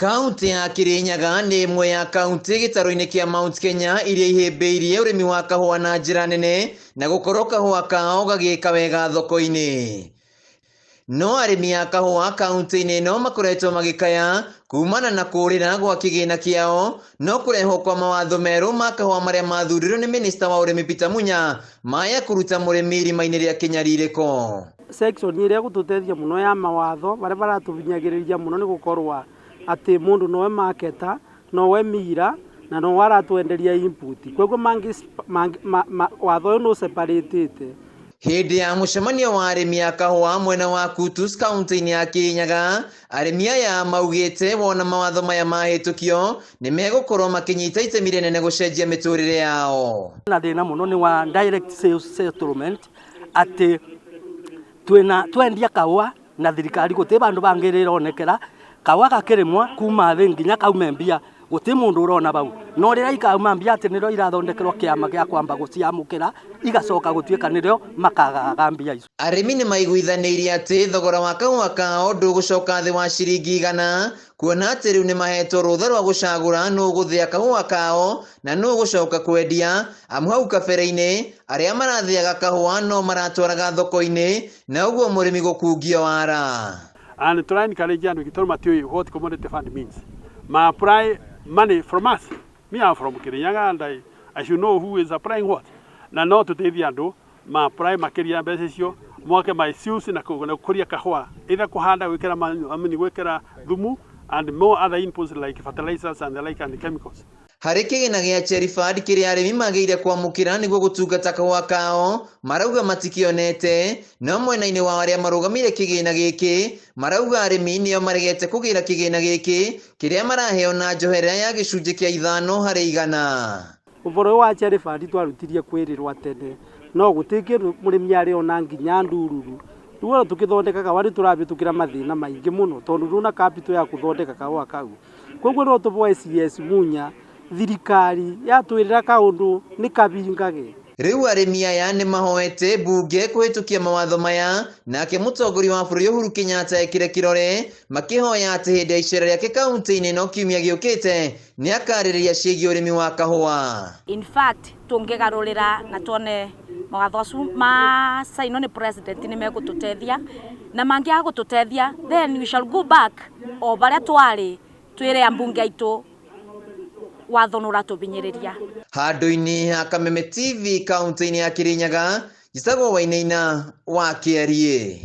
Kaunti ya Kirinyaga nĩ ĩmwe ya kaunti gĩtarũ-inĩ kĩa Mount Kenya iria ihĩmbĩirie ũrĩmi wa kahũa na njĩra nene na gũkorwo kahũa kao gagĩka wega thoko-inĩ. No arĩmi a kahũa kaunti-inĩ ĩno makoretwo magĩkaya kumana na kũũrĩra gwa kĩgĩna kĩao no kũrehwo kwa mawatho merũ ma kahũa marĩa mathurirwo nĩ Minista wa ũrĩmi Peter Munya maya kũruta mũrĩmi irima-inĩ rĩa kĩnyarirĩko. Section ĩrĩa gũtũteithia mũno ya mawatho marĩa maratũhinyagĩrĩria mũno nĩ gũkorwo atĩ mũndũ nowe marketer, nowe mira na nowe aratwenderia input. Koguo watho ũyũ no separatĩte. Hĩndĩ ya mũcemanio wa arĩmi a kahũa mwena wa Kutus kaunti-inĩ ya Kirinyaga, arĩmi aya maugĩte wona mawatho maya mahĩtũkio nĩ megũkorwo makĩnyita itemi rĩnene gũcenjia mĩtũrĩre yao. Na thĩna mũno nĩ wa direct sales settlement atĩ twendia kahũa na thirikari gũtirĩ bandũ bangĩrĩronekera kahũa gakĩrĩmwa kuma thĩ nginya kaume mbia gũtirĩ mũndũ ũrona bau, no rĩrĩa ikauma mbia atĩ nĩrĩo irathondekerwo kĩama gĩa kwamba gũciamũkĩra igacoka gũtuĩka nĩrĩo makagaga mbia icio. Arĩmi nĩ maiguithanĩirie atĩ thogora wa kahũa kao ndũgũcoka thĩ wa ciringi 100, kuona atĩ rĩu nĩ mahetwo rũtha rwa gũcagũra nũ gũthĩa kahũa kao na nũ gũcoka kwendia, amu hau kabere-inĩ arĩa marathĩaga kahũa no maratwaraga thoko-inĩ na ũguo mũrĩmi gũkungio wara. And to encourage and we told Matthew what commodity fund means. Ma apply money from us. Me are from Kirinyaga and I should know who is applying what. Na no to tell you ma apply makiria mbeca mwake my shoes na kuria kahua. Either kuhanda wekera amini wekera thumu and more other inputs like fertilizers and the like and the chemicals. Harĩ kĩgĩna gĩa Cherry Fund kĩrĩa arĩmi magĩire kwamũkĩra nĩguo gũtungata kahũa kao marauga matikĩonete, no mwena-inĩ wa arĩa marũgamĩire kĩgĩna gĩkĩ marauga arĩmi nĩo maregete kũgĩra kĩgĩna gĩkĩ kĩrĩa maraheo na njoherera ya gĩcunjĩ kĩa 5 harĩ 100. Ũboro wa Cherry Fund twarutirie kwĩrĩrwo tene no gũtikĩ mũrĩmi arĩ ona nginya ndururu. Rĩu tũkĩthondeka kahũa nĩ tũrabĩtũkĩra mathĩna maingĩ mũno tondũ nduna capital ya gũthondeka kahũa kau. Koguo no tũboe CS Munya thirikari yatwĩrĩra kaũndũ nĩ kabingage. Rĩu arĩmi aya nĩ mahoete mbunge kũhĩtũkia mawatho maya, nake mũtongoria wa bũrũri Uhuru Kenyatta ekĩre kĩrore makĩhoya atĩ hĩndĩ ya icera rĩake kaunti-inĩ no kiumia gĩũkĩte nĩ akarĩrĩria ciĩgiĩ ũrĩmi wa kahũa. In fact tũngĩgarũrĩra na tuone mawatho acu ma saino nĩ president nĩ megũtũteithia na mangĩaga gũtũteithia then we shall go back o barĩa twarĩ twĩre ambunge aitũ watho nũratũbinyĩrĩria. Handũ-inĩ ha Kameme TV kaunti-inĩ ya Kirinyaga, njĩtagwo Wainaina wa Kĩarie.